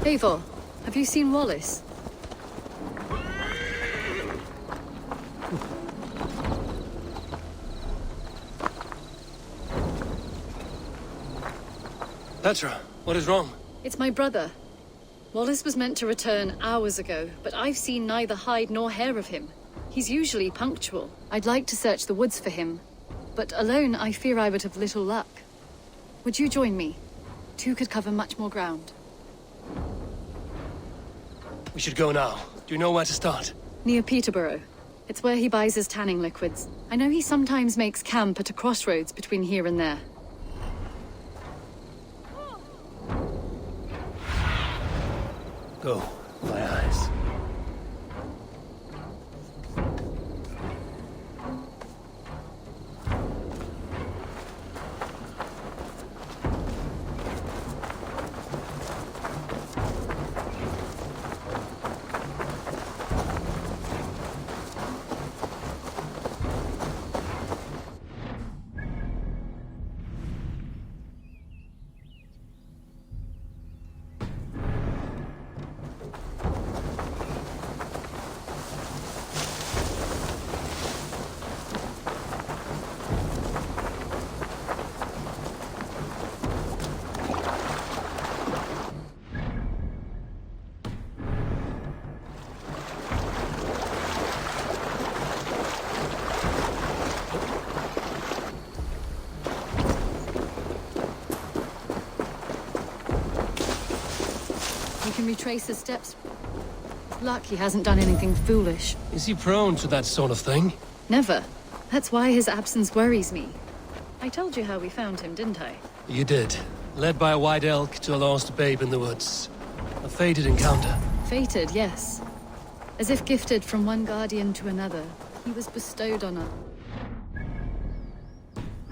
Eivor, have you seen Wallace? Petra, what is wrong? It's my brother. Wallace was meant to return hours ago, but I've seen neither hide nor hair of him. He's usually punctual. I'd like to search the woods for him, but alone I fear I would have little luck. Would you join me? Two could cover much more ground. We should go now. Do you know where to start? Near Peterborough. It's where he buys his tanning liquids. I know he sometimes makes camp at a crossroads between here and there. Go, my eyes. We can retrace his steps. Luck he hasn't done anything foolish. Is he prone to that sort of thing? Never. That's why his absence worries me. I told you how we found him, didn't I? You did. Led by a white elk to a lost babe in the woods. A fated encounter. Fated, yes. As if gifted from one guardian to another, he was bestowed on us.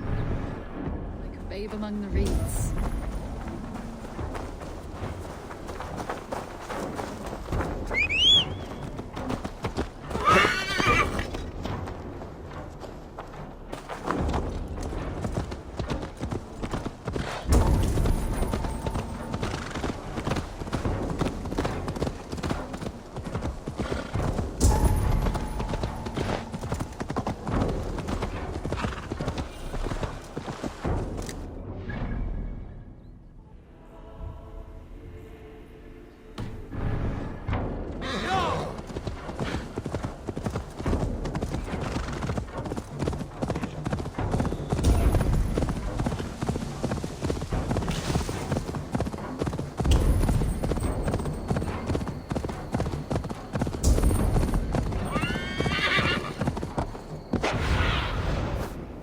Like a babe among the reeds.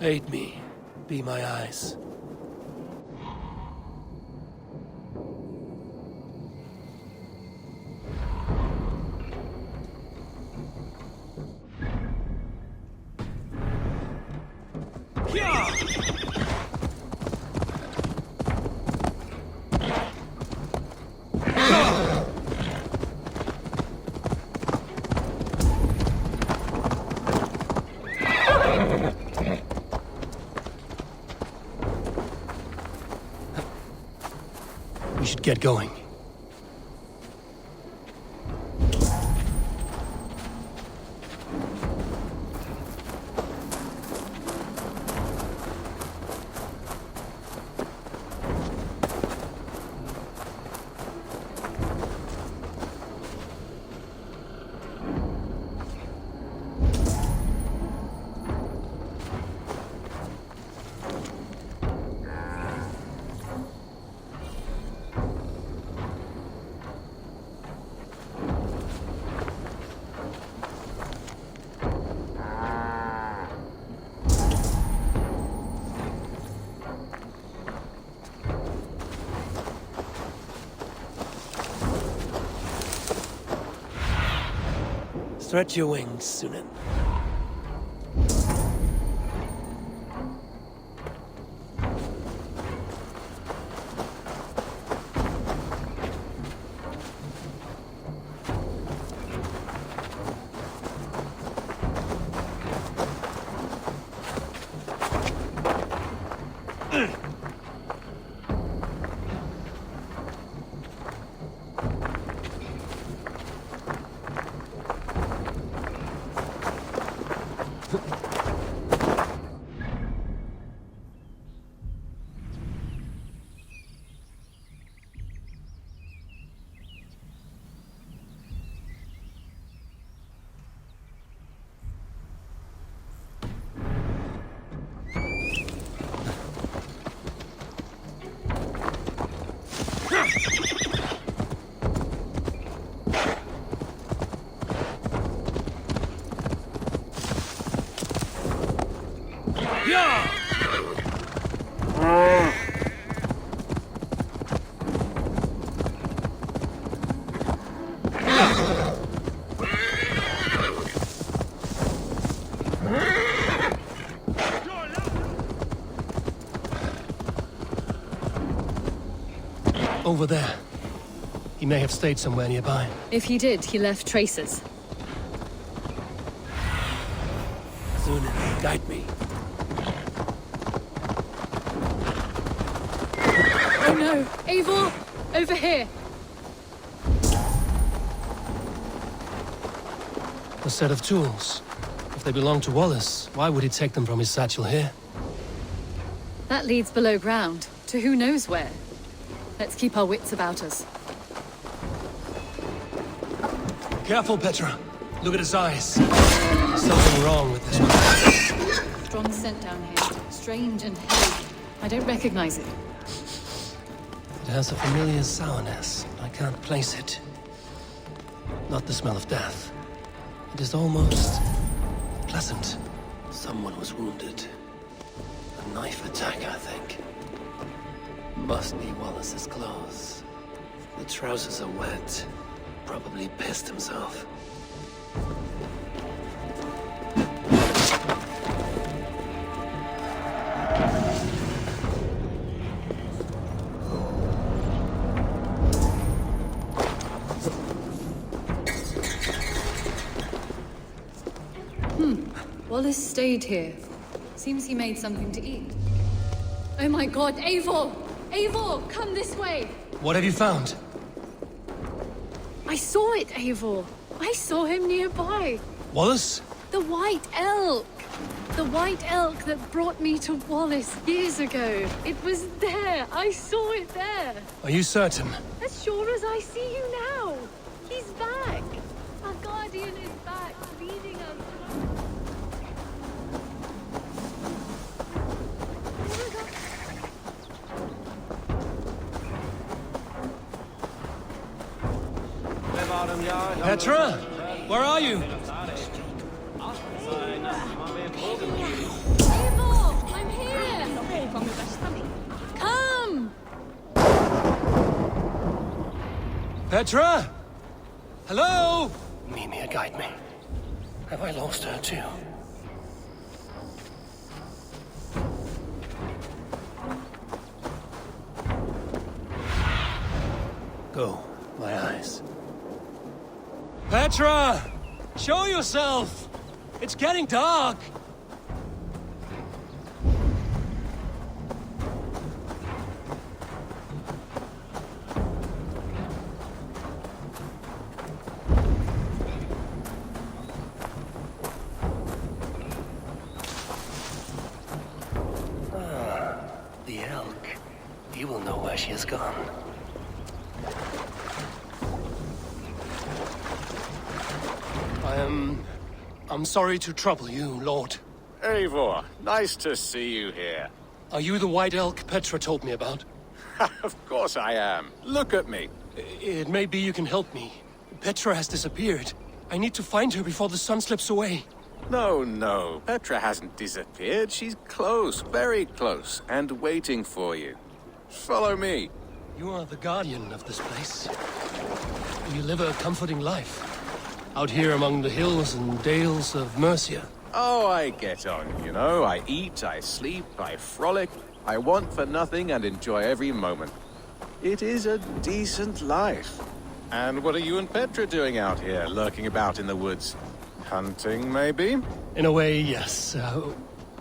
Aid me. Be my eyes. We should get going. Stretch your wings, Sunan. Over there. He may have stayed somewhere nearby. If he did, he left traces. Lunin, guide me. Oh no! Eivor! Over here! A set of tools. If they belong to Wallace, why would he take them from his satchel here? That leads below ground, to who knows where. Let's keep our wits about us. Careful, Petra. Look at his eyes. There's something wrong with this one. Strong scent down here. Strange and heavy. I don't recognize it. It has a familiar sourness. I can't place it. Not the smell of death. It is almost pleasant. Someone was wounded. A knife attack, I think. Must be Wallace's clothes. The trousers are wet. Probably pissed himself. Wallace stayed here. Seems he made something to eat. Oh my god, Eivor! Eivor, come this way! What have you found? I saw it, Eivor. I saw him nearby. Wallace? The white elk! The white elk that brought me to Wallace years ago. It was there. I saw it there. Are you certain? As sure as I see you now. He's back. Our guardian is back, leading us. Petra? Where are you? Eivor, I'm here. Come! Petra? Hello? Mimir, guide me. Have I lost her too? Go, my eyes. Petra! Show yourself! It's getting dark! The elk. He will know where she has gone. I'm sorry to trouble you, Lord. Eivor, nice to see you here. Are you the white elk Petra told me about? Of course I am. Look at me. It may be you can help me. Petra has disappeared. I need to find her before the sun slips away. No. Petra hasn't disappeared. She's close, very close, and waiting for you. Follow me. You are the guardian of this place. You live a comforting life. Out here among the hills and dales of Mercia. Oh, I get on, you know. I eat, I sleep, I frolic. I want for nothing and enjoy every moment. It is a decent life. And what are you and Petra doing out here, lurking about in the woods? Hunting, maybe? In a way, yes.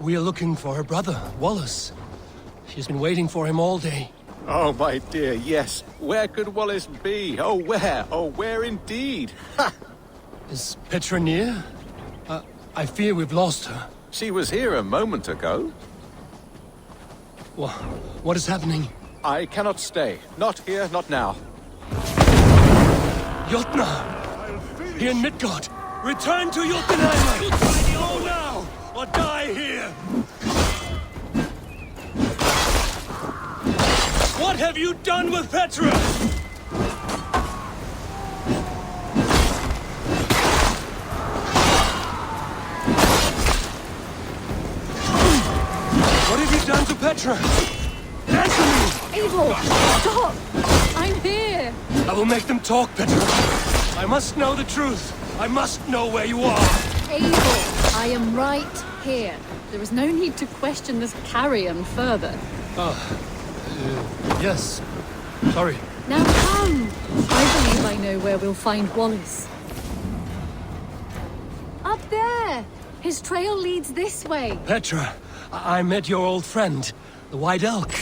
We are looking for her brother, Wallace. She's been waiting for him all day. Oh, my dear, yes. Where could Wallace be? Oh, where? Oh, where indeed? Ha! Is Petra near? I fear we've lost her. She was here a moment ago. What is happening? I cannot stay. Not here, not now. Jotnar! Here in Midgard! Return to Jotunheim! Go now, or die here! What have you done with Petra? What have you done to Petra? Answer me! Eivor, stop! I'm here! I will make them talk, Petra. I must know the truth. I must know where you are. Eivor, I am right here. There is no need to question this carrion further. Yes. Sorry. Now come! I believe I know where we'll find Wallace. Up there! His trail leads this way. Petra, I met your old friend, the White Elk.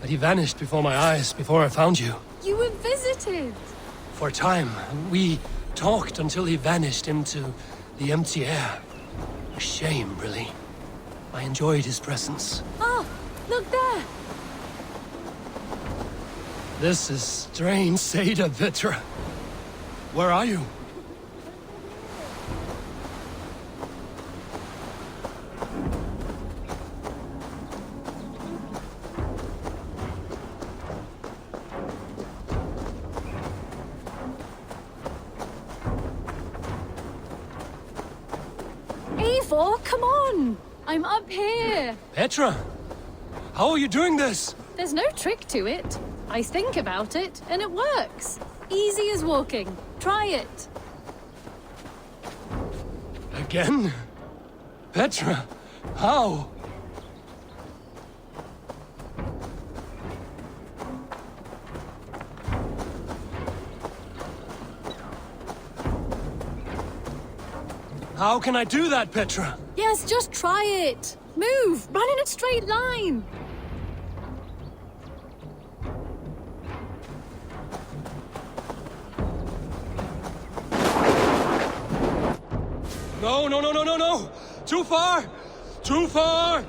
But he vanished before my eyes, before I found you. You were visited! For a time, we talked until he vanished into the empty air. A shame, really. I enjoyed his presence. Ah, look there! This is strange, Seda Petra. Where are you? Eivor, come on! I'm up here! Petra! How are you doing this? There's no trick to it. I think about it, and it works. Easy as walking. Try it. Again? Petra, how? How can I do that, Petra? Yes, just try it. Move! Run in a straight line! No, no, no, no, no, no! Too far! Too far!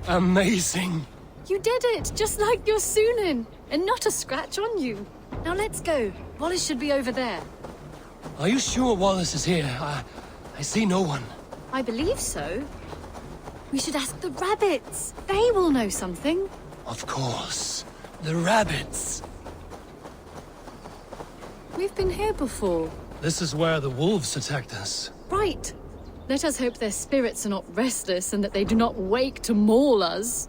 Amazing! You did it, just like your Sunan, and not a scratch on you. Now let's go. Wallace should be over there. Are you sure Wallace is here? I see no one. I believe so. We should ask the rabbits. They will know something. Of course. The rabbits. We've been here before. This is where the wolves attacked us. Right. Let us hope their spirits are not restless and that they do not wake to maul us.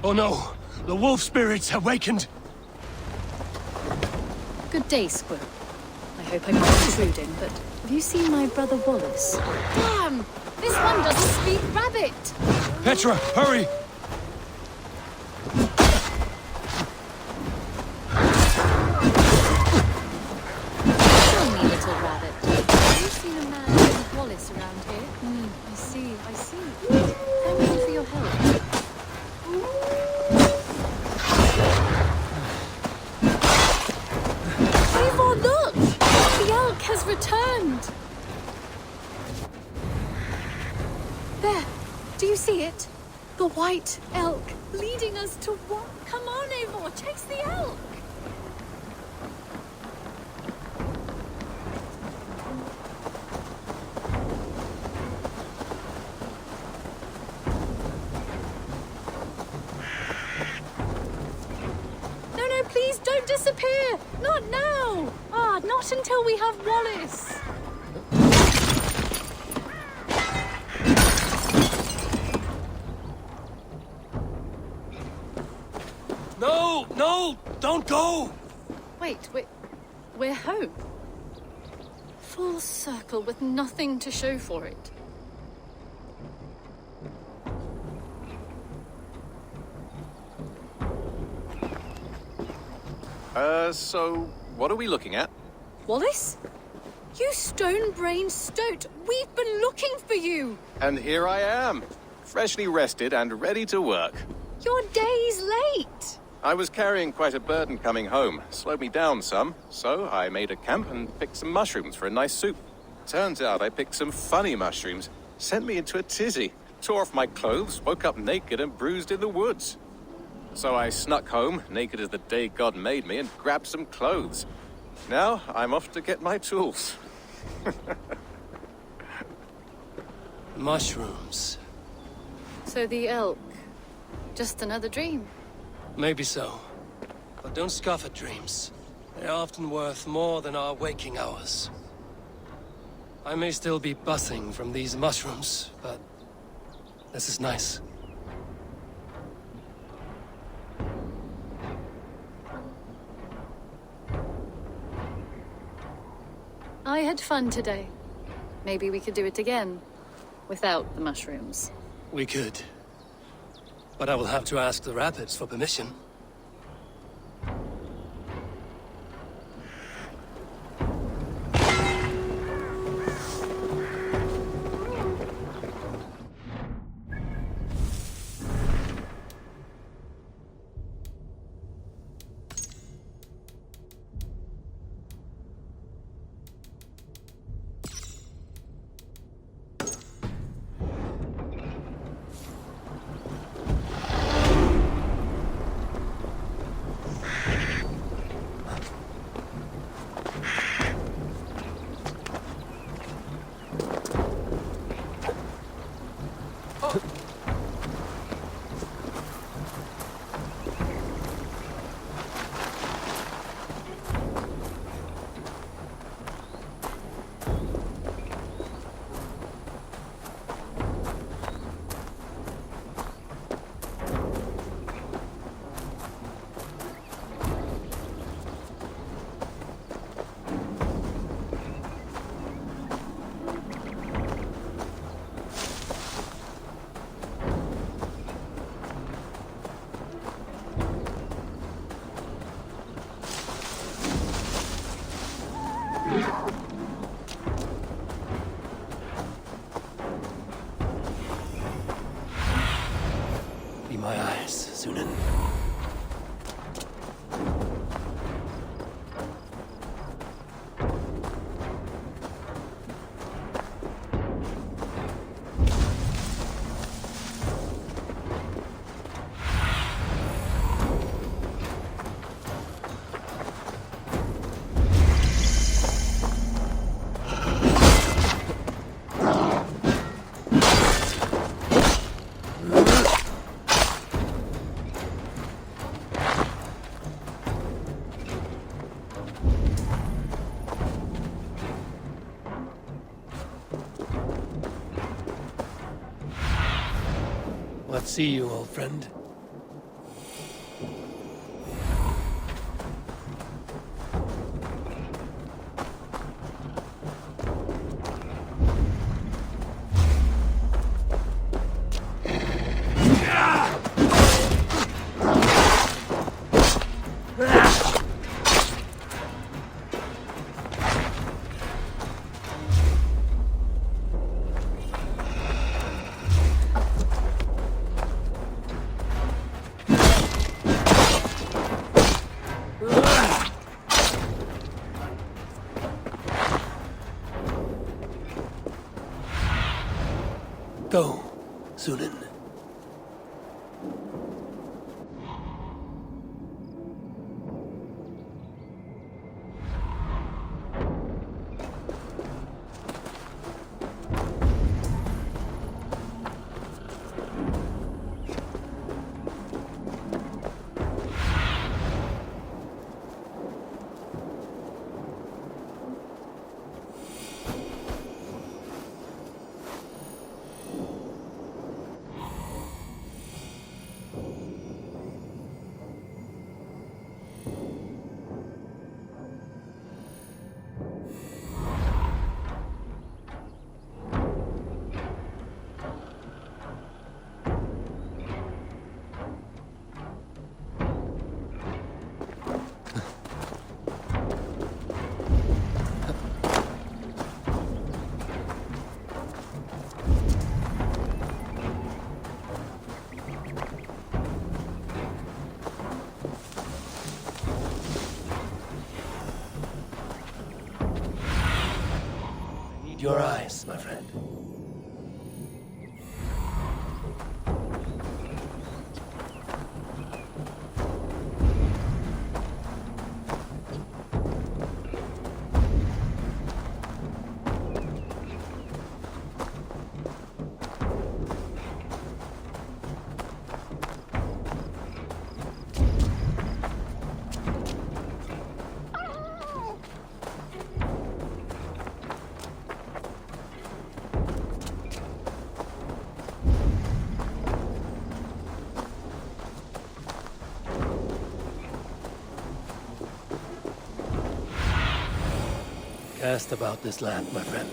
Oh no! The wolf spirits have wakened! Good day, Squirrel. I hope I'm not intruding, but have you seen my brother Wallace? Damn! This one doesn't speak rabbit! Petra, hurry! Tell me, little rabbit. Have you seen a man named Wallace around here? I see, I see. Thank you for your help. Eivor, look! The elk has returned! There! Do you see it? The white elk leading us to what? Come on, Eivor, chase the elk! No, please don't disappear! Not now! Not until we have Wallace! No! No! Don't go! Wait, we're home. Full circle with nothing to show for it. So what are we looking at? Wallace? You stone-brained stoat! We've been looking for you! And here I am, freshly rested and ready to work. You're days late! I was carrying quite a burden coming home, slowed me down some, so I made a camp and picked some mushrooms for a nice soup. Turns out I picked some funny mushrooms, sent me into a tizzy, tore off my clothes, woke up naked and bruised in the woods. So I snuck home, naked as the day God made me, and grabbed some clothes. Now I'm off to get my tools. Mushrooms. So the elk, just another dream. Maybe so. But don't scoff at dreams. They're often worth more than our waking hours. I may still be buzzing from these mushrooms, but this is nice. I had fun today. Maybe we could do it again, without the mushrooms. We could. But I will have to ask the rapids for permission. Be my eyes, Sunan. What see you, old friend? Go, Sunan. Your eyes, my friend. Cast about this land, my friend.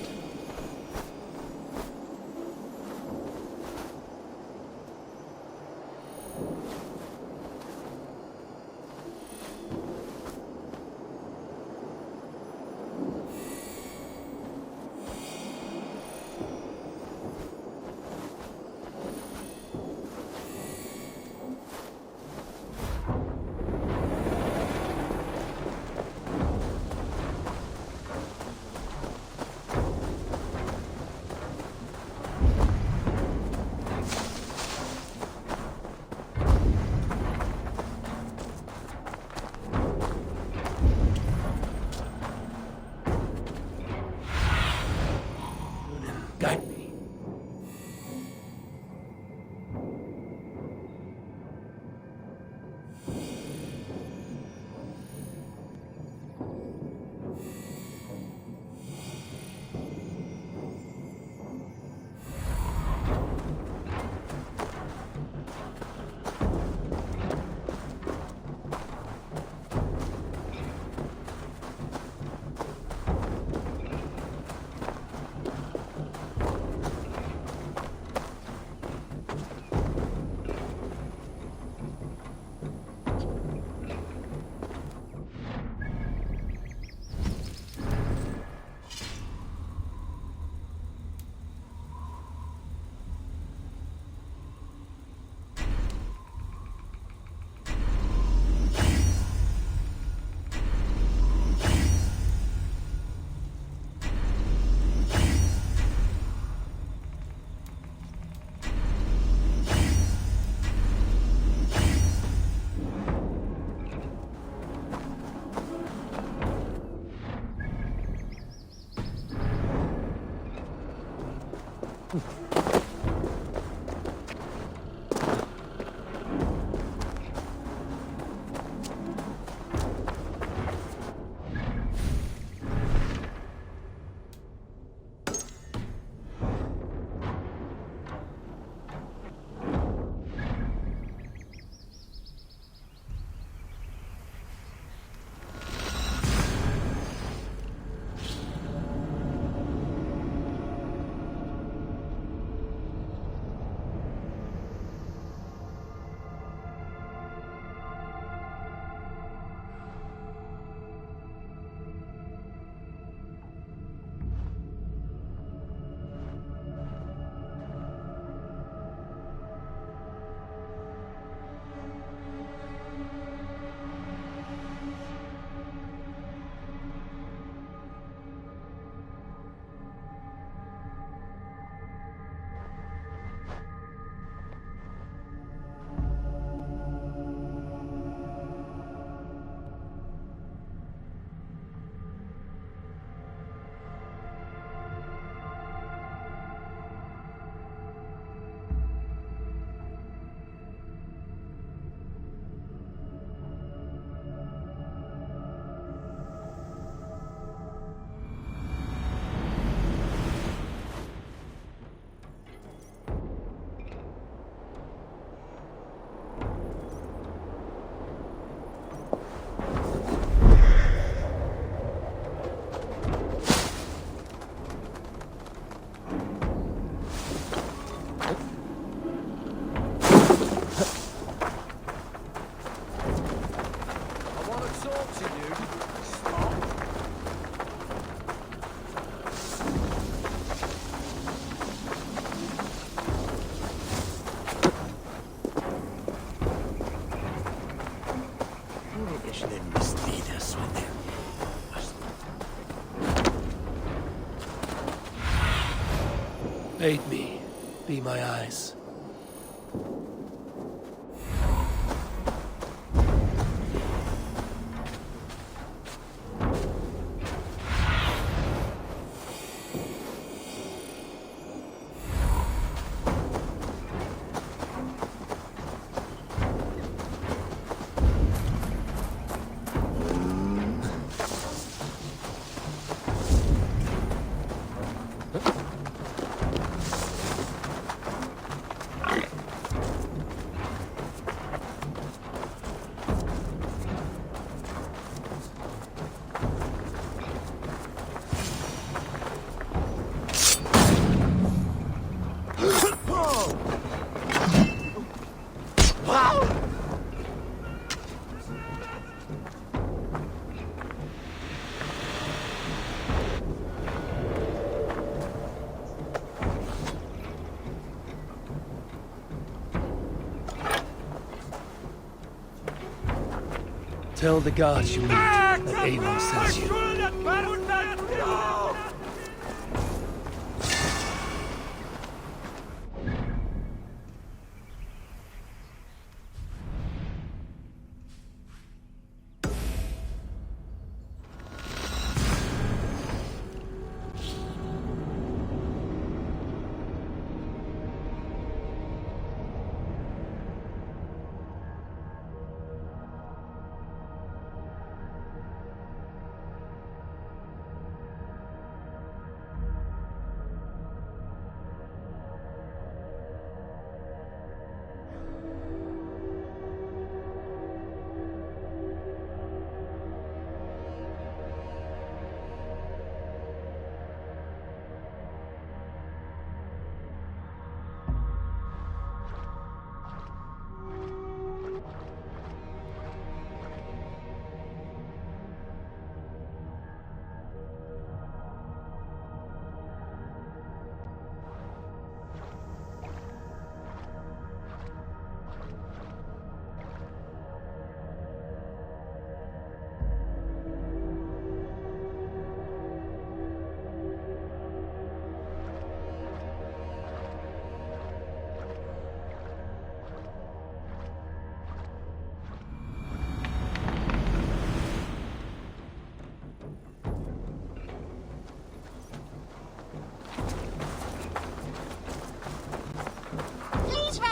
sorts of you. Stop. Rubbish, they mislead us when they're... Aid me. Be my eyes. Tell the guards you meet that Avon sends you.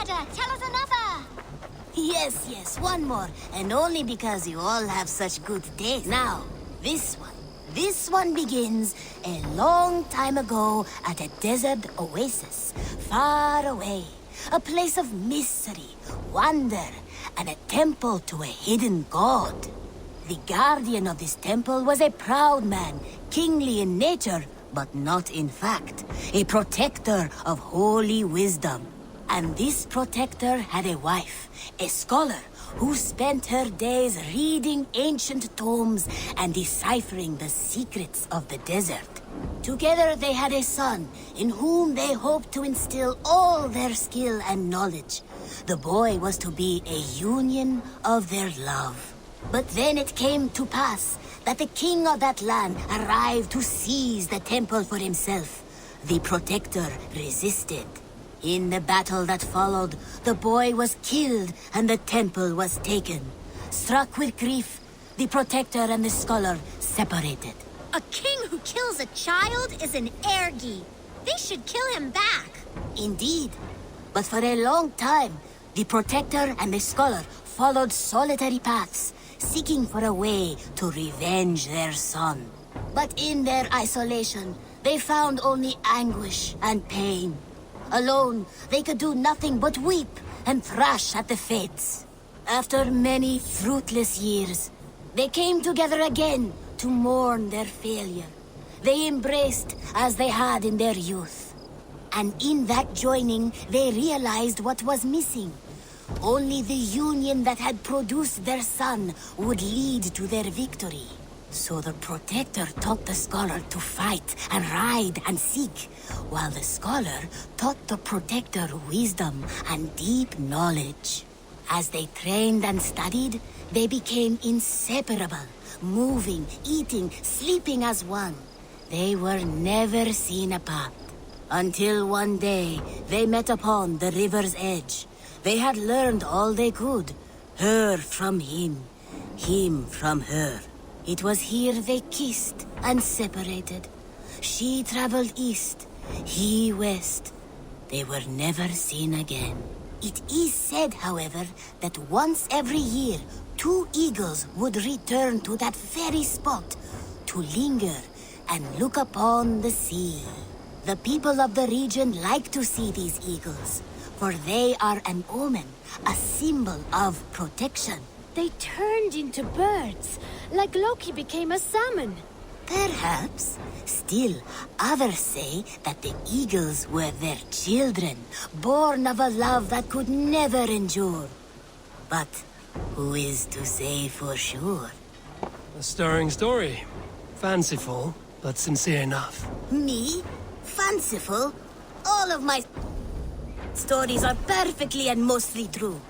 Tell us another! Yes, one more. And only because you all have such good taste. Now, this one begins a long time ago at a desert oasis, far away. A place of mystery, wonder, and a temple to a hidden god. The guardian of this temple was a proud man, kingly in nature, but not in fact. A protector of holy wisdom. And this protector had a wife, a scholar, who spent her days reading ancient tomes and deciphering the secrets of the desert. Together they had a son, in whom they hoped to instill all their skill and knowledge. The boy was to be a union of their love. But then it came to pass that the king of that land arrived to seize the temple for himself. The protector resisted. In the battle that followed, the boy was killed and the temple was taken. Struck with grief, the protector and the scholar separated. A king who kills a child is an ergi. They should kill him back. Indeed. But for a long time, the protector and the scholar followed solitary paths, seeking for a way to revenge their son. But in their isolation, they found only anguish and pain. Alone, they could do nothing but weep and thrash at the fates. After many fruitless years, they came together again to mourn their failure. They embraced as they had in their youth. And in that joining, they realized what was missing. Only the union that had produced their son would lead to their victory. So the Protector taught the Scholar to fight and ride and seek, while the Scholar taught the Protector wisdom and deep knowledge. As they trained and studied, they became inseparable, moving, eating, sleeping as one. They were never seen apart. Until one day, they met upon the river's edge. They had learned all they could. Her from him from her. It was here they kissed and separated. She traveled east, he west. They were never seen again. It is said, however, that once every year, 2 eagles would return to that very spot to linger and look upon the sea. The people of the region like to see these eagles, for they are an omen, a symbol of protection. They turned into birds, like Loki became a salmon. Perhaps. Still, others say that the eagles were their children, born of a love that could never endure. But who is to say for sure? A stirring story. Fanciful, but sincere enough. Me? Fanciful? All of my stories are perfectly and mostly true.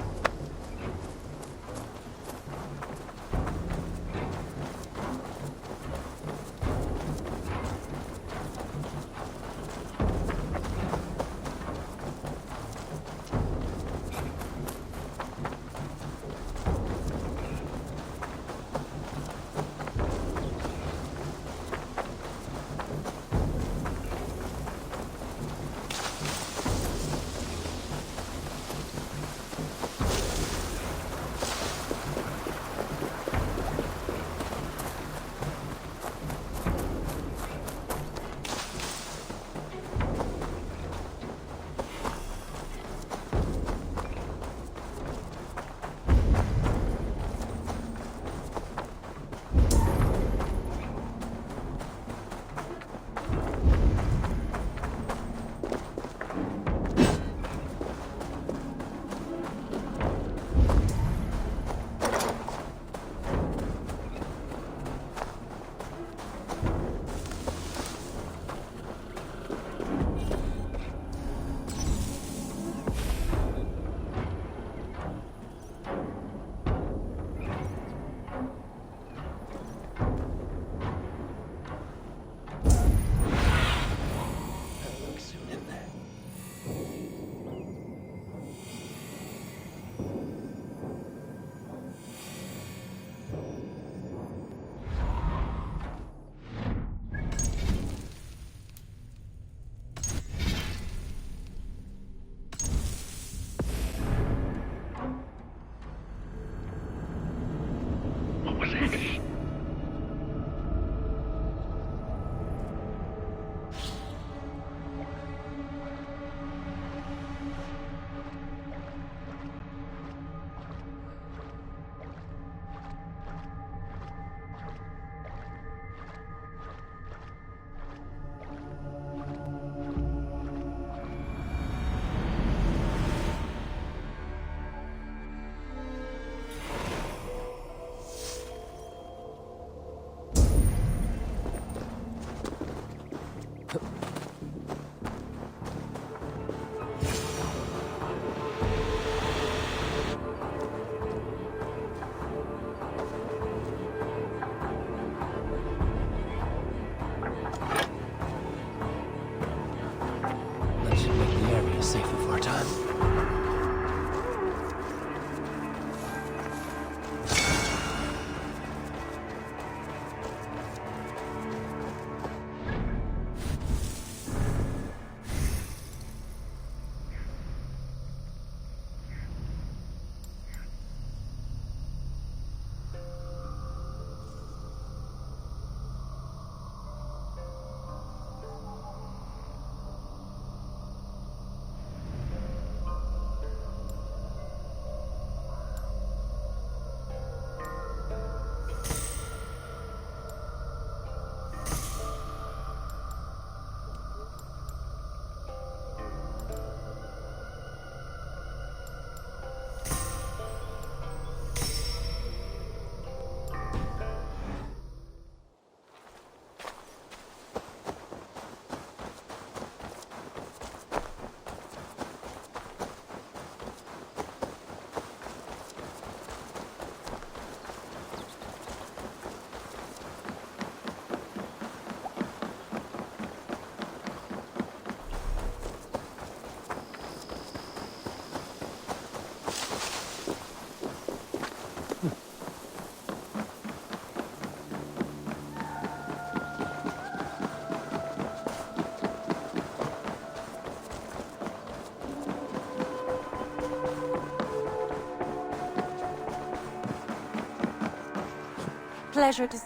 pleasure to...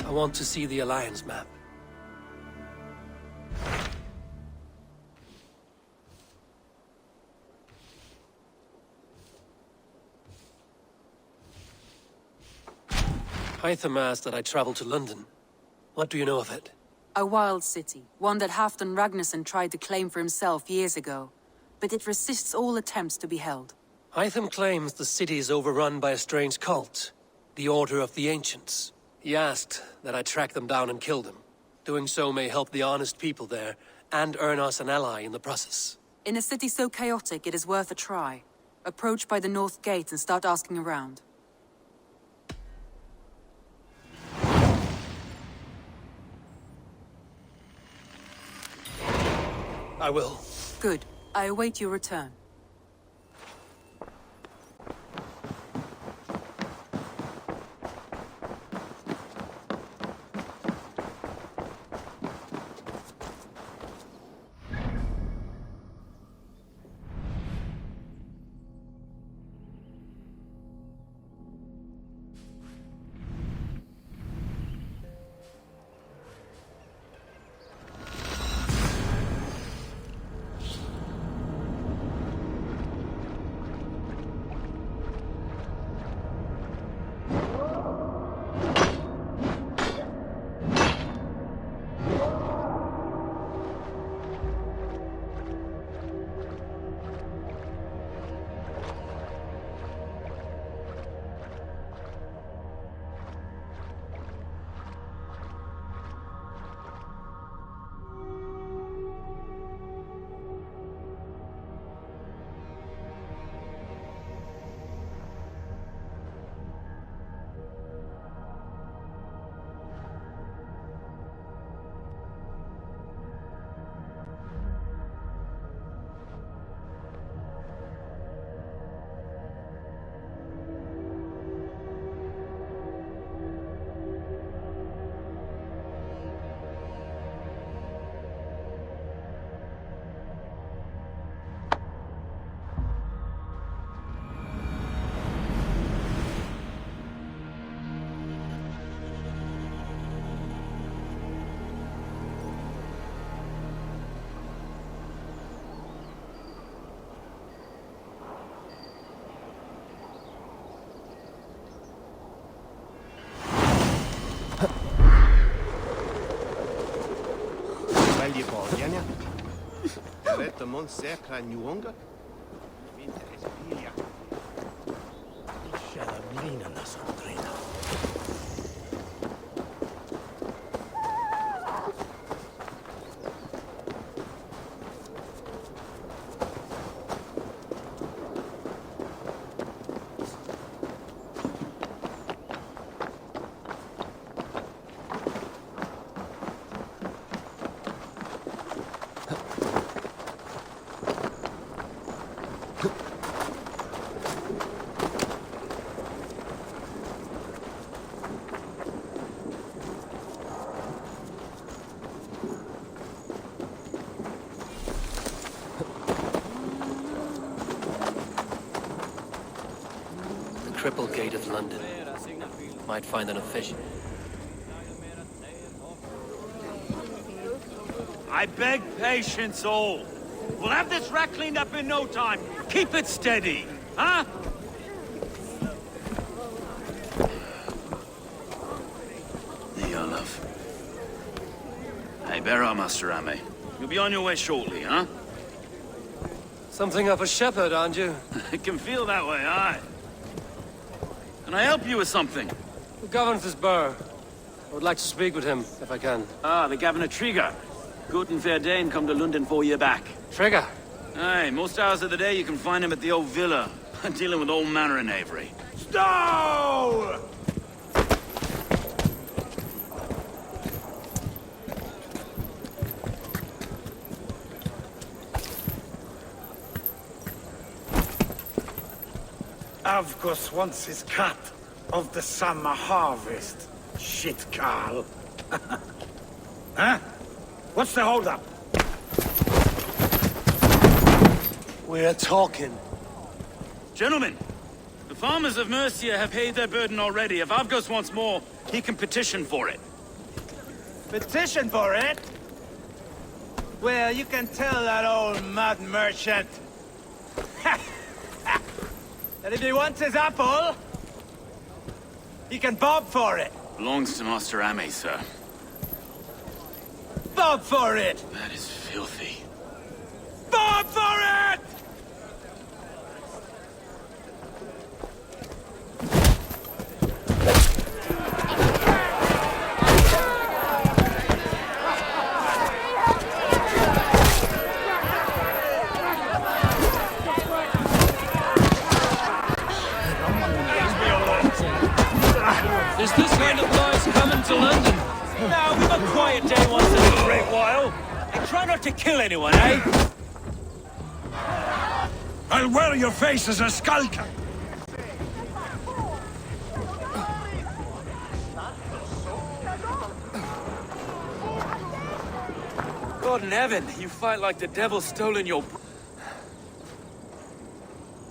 I want to see the Alliance map. Hytham asked that I travel to London. What do you know of it? A wild city, one that Halfdan Ragnarsson tried to claim for himself years ago. But it resists all attempts to be held. Hytham claims the city is overrun by a strange cult, the Order of the Ancients. He asked that I track them down and kill them. Doing so may help the honest people there, and earn us an ally in the process. In a city so chaotic, it is worth a try. Approach by the North Gate and start asking around. I will. Good. I await your return. Belli Borgiania. Retto mon secra nuonga. Vinte espilia. Shalablina na sondrina. Triple Gate of London. Might find an official. I beg patience, all. We'll have this wreck cleaned up in no time. Keep it steady, huh? There you are, love. Hey, bear our Master Ame. You'll be on your way shortly, huh? Something of a shepherd, aren't you? It can feel that way, aye. Can I help you with something? Who governs this burr? I would like to speak with him, if I can. Ah, the Governor Trigger. Good and fair Dane come to London 4 year back. Trigger! Aye, most hours of the day you can find him at the old villa, dealing with all manner in Avery. Stow! Avgos wants his cut of the summer harvest. Shit, Carl. Huh? What's the holdup? We're talking. Gentlemen, the farmers of Mercia have paid their burden already. If Avgos wants more, he can petition for it. Petition for it? Well, you can tell that old mud merchant that if he wants his apple, he can bob for it. Belongs to Master Ame, sir. Bob for it! That is filthy. Bob for it! Is this kind of noise coming to London? No, we've a quiet day once in a great while. And try not to kill anyone, eh? I'll wear your face as a skulker. God in heaven, you fight like the devil's stolen your...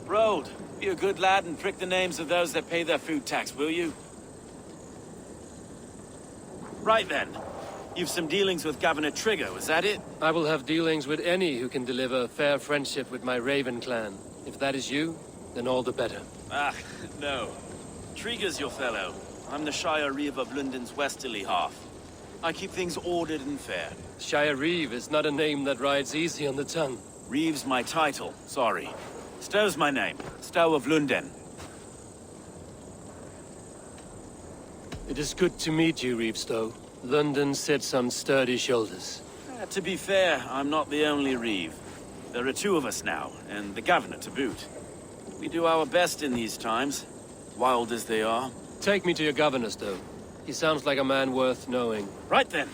Road, be a good lad and prick the names of those that pay their food tax, will you? Right then. You've some dealings with Governor Trigger, was that it? I will have dealings with any who can deliver fair friendship with my Raven clan. If that is you, then all the better. Ah, no. Trigger's your fellow. I'm the Shire Reeve of London's westerly half. I keep things ordered and fair. Shire Reeve is not a name that rides easy on the tongue. Reeve's my title, sorry. Stow's my name. Stow of London. It is good to meet you, Reevestow. London sits on sturdy shoulders. To be fair, I'm not the only Reeve. There are two of us now, and the governor to boot. We do our best in these times, wild as they are. Take me to your governor, Stow. He sounds like a man worth knowing. Right then.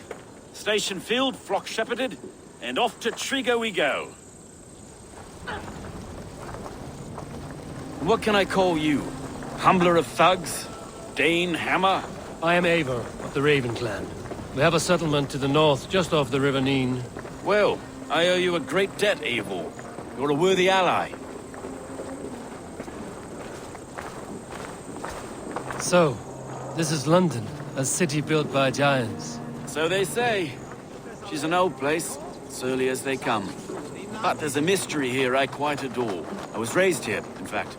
Station filled, flock shepherded, and off to Trigger we go. What can I call you? Humbler of thugs? Dane Hammer? I am Eivor of the Raven clan. We have a settlement to the north, just off the River Neen. Well, I owe you a great debt, Eivor. You're a worthy ally. So, this is London, a city built by giants. So they say. She's an old place, surly as they come. But there's a mystery here I quite adore. I was raised here, in fact.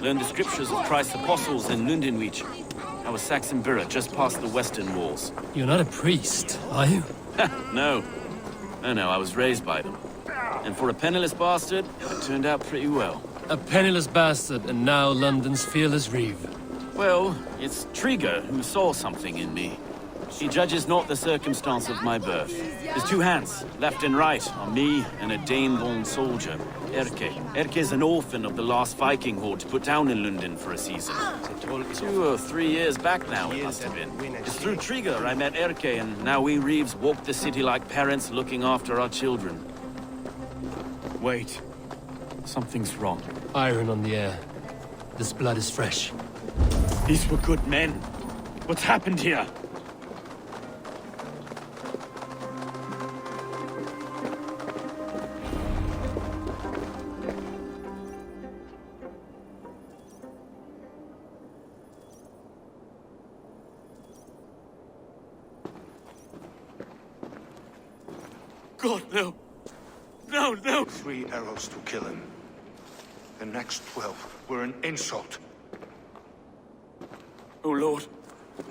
Learned the scriptures of Christ's apostles in Lundenwich. I was Saxon Borough, just past the western walls. You're not a priest, are you? No. No, I was raised by them. And for a penniless bastard, it turned out pretty well. A penniless bastard, and now London's fearless Reeve. Well, it's Trigger who saw something in me. He judges not the circumstance of my birth. There's two hands, left and right, on me and a Dane-born soldier, Erke. Erke's an orphan of the last Viking horde put down in London for a season. 2 or 3 years back now, it must have been. It's through Trigger I met Erke, and now we Reeves walk the city like parents looking after our children. Wait. Something's wrong. Iron on the air. This blood is fresh. These were good men. What's happened here? God, no. No. 3 arrows to kill him. The next 12 were an insult. O Lord,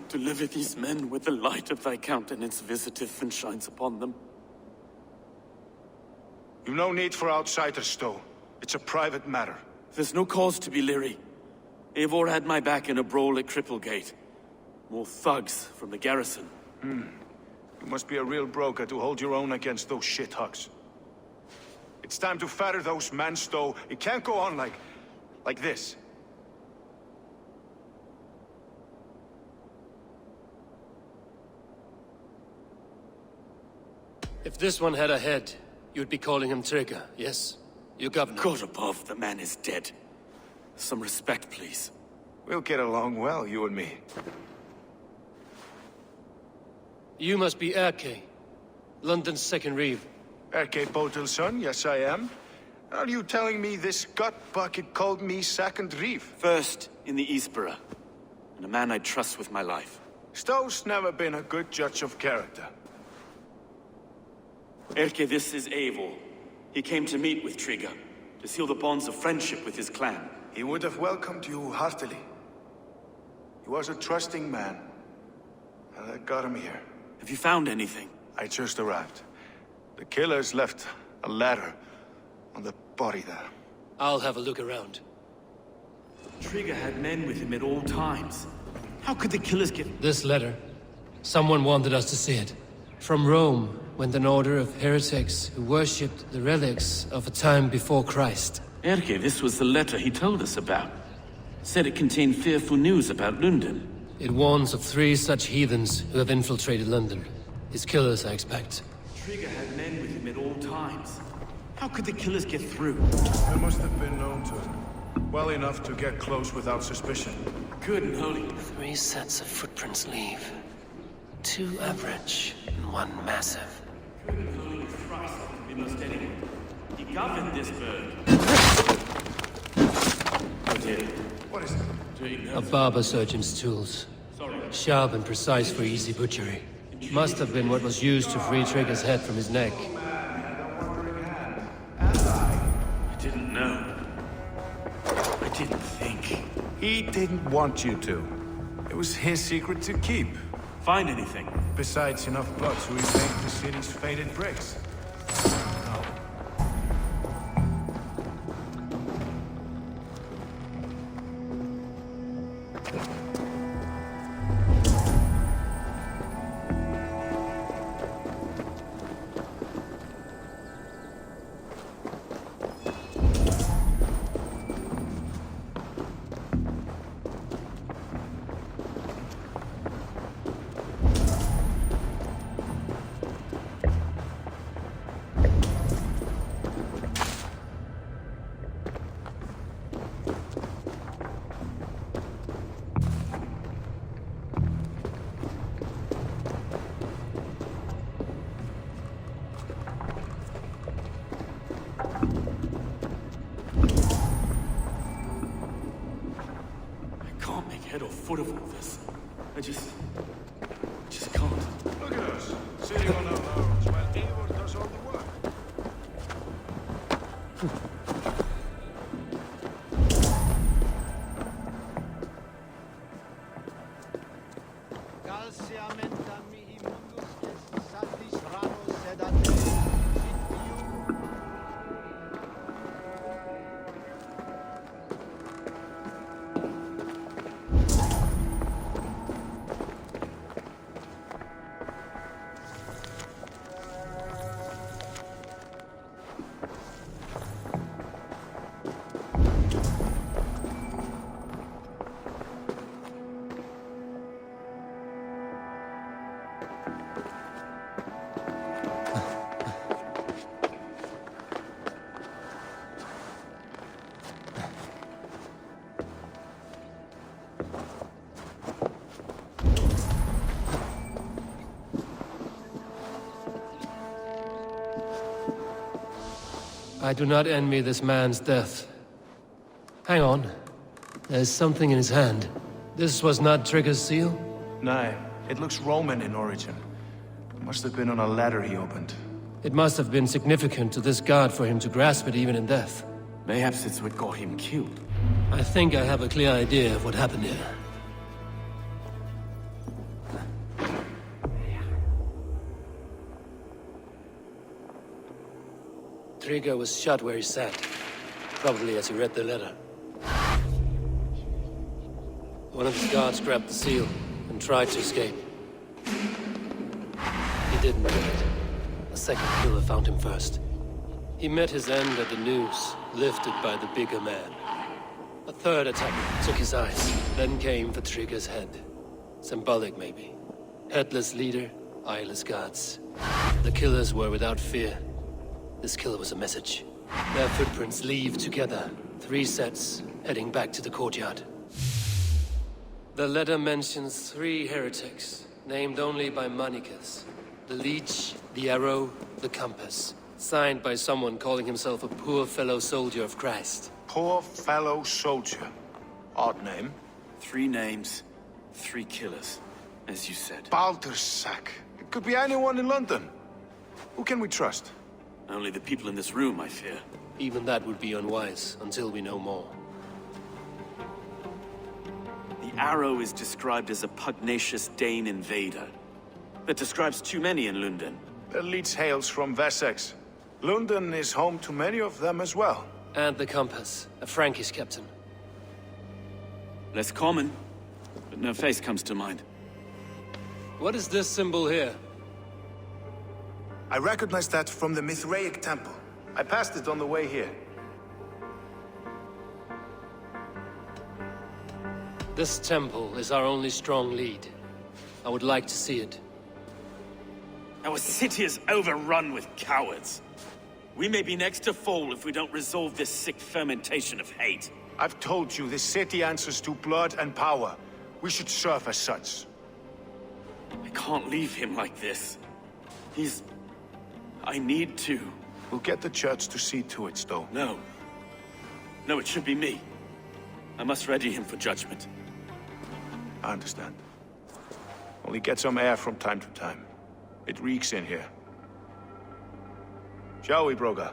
deliver these men with the light of thy countenance visiteth and shines upon them. You've no need for outsiders, Stow. It's a private matter. There's no cause to be leery. Eivor had my back in a brawl at Cripplegate. More thugs from the garrison. You must be a real broker to hold your own against those shithugs. It's time to fetter those men, Stow. It can't go on like this. If this one had a head, you'd be calling him Trigger, yes? You governor. God above, the man is dead. Some respect, please. We'll get along well, you and me. You must be Erke, London's second reeve. Erke Botel's son, yes I am. Are you telling me this gut bucket called me second reeve? First in the Eastborough, and a man I trust with my life. Stow's never been a good judge of character. Erke, this is Eivor. He came to meet with Trigger, to seal the bonds of friendship with his clan. He would have welcomed you heartily. He was a trusting man, and I got him here. Have you found anything? I just arrived. The killers left a ladder on the body there. I'll have a look around. Trigger had men with him at all times. How could the killers get... This letter. Someone wanted us to see it. From Rome went an order of heretics who worshipped the relics of a time before Christ. Erke, this was the letter he told us about. Said it contained fearful news about London. It warns of 3 such heathens who have infiltrated London. His killers, I expect. Trigger had men with him at all times. How could the killers get through? I must have been known to him. Well enough to get close without suspicion. Good and holy. 3 sets of footprints leave. 2 average and 1 massive. Good and holy Christ, we must anyway. He governed this bird. Oh dear. What is it? A barber surgeon's tools. Sharp and precise for easy butchery. Must have been what was used to free Trigger's head from his neck. I didn't know. I didn't think. He didn't want you to. It was his secret to keep. Find anything? Besides enough blood to repaint the city's faded bricks. No. Head or foot of all this. I just can't. Look at us, sitting on our laurels while Eivor does all the work. I do not envy this man's death. Hang on. There's something in his hand. This was not Trigger's seal? Nay, it looks Roman in origin. Must have been on a ladder he opened. It must have been significant to this god for him to grasp it even in death. Mayhaps it's what got him killed. I think I have a clear idea of what happened here. Trigger was shot where he sat, probably as he read the letter. One of his guards grabbed the seal and tried to escape. He didn't do it. A second killer found him first. He met his end at the noose, lifted by the bigger man. A third attacker took his eyes, then came for Trigger's head. Symbolic, maybe. Headless leader, eyeless guards. The killers were without fear. This killer was a message. Their footprints leave together. 3 sets, heading back to the courtyard. The letter mentions 3 heretics, named only by Manicus. The Leech, the Arrow, the Compass. Signed by someone calling himself a poor fellow soldier of Christ. Poor fellow soldier. Odd name. 3 names, 3 killers, as you said. Baldersack. It could be anyone in London. Who can we trust? Only the people in this room, I fear. Even that would be unwise, until we know more. The Arrow is described as a pugnacious Dane invader. That describes too many in London. The Leech hails from Wessex. London is home to many of them as well. And the Compass, a Frankish captain. Less common, but no face comes to mind. What is this symbol here? I recognize that from the Mithraic temple. I passed it on the way here. This temple is our only strong lead. I would like to see it. Our city is overrun with cowards. We may be next to fall if we don't resolve this sick fermentation of hate. I've told you, this city answers to blood and power. We should serve as such. I can't leave him like this. I need to. We'll get the church to see to it, Stowe. No. No, it should be me. I must ready him for judgment. I understand. Only get some air from time to time. It reeks in here. Shall we, Broga?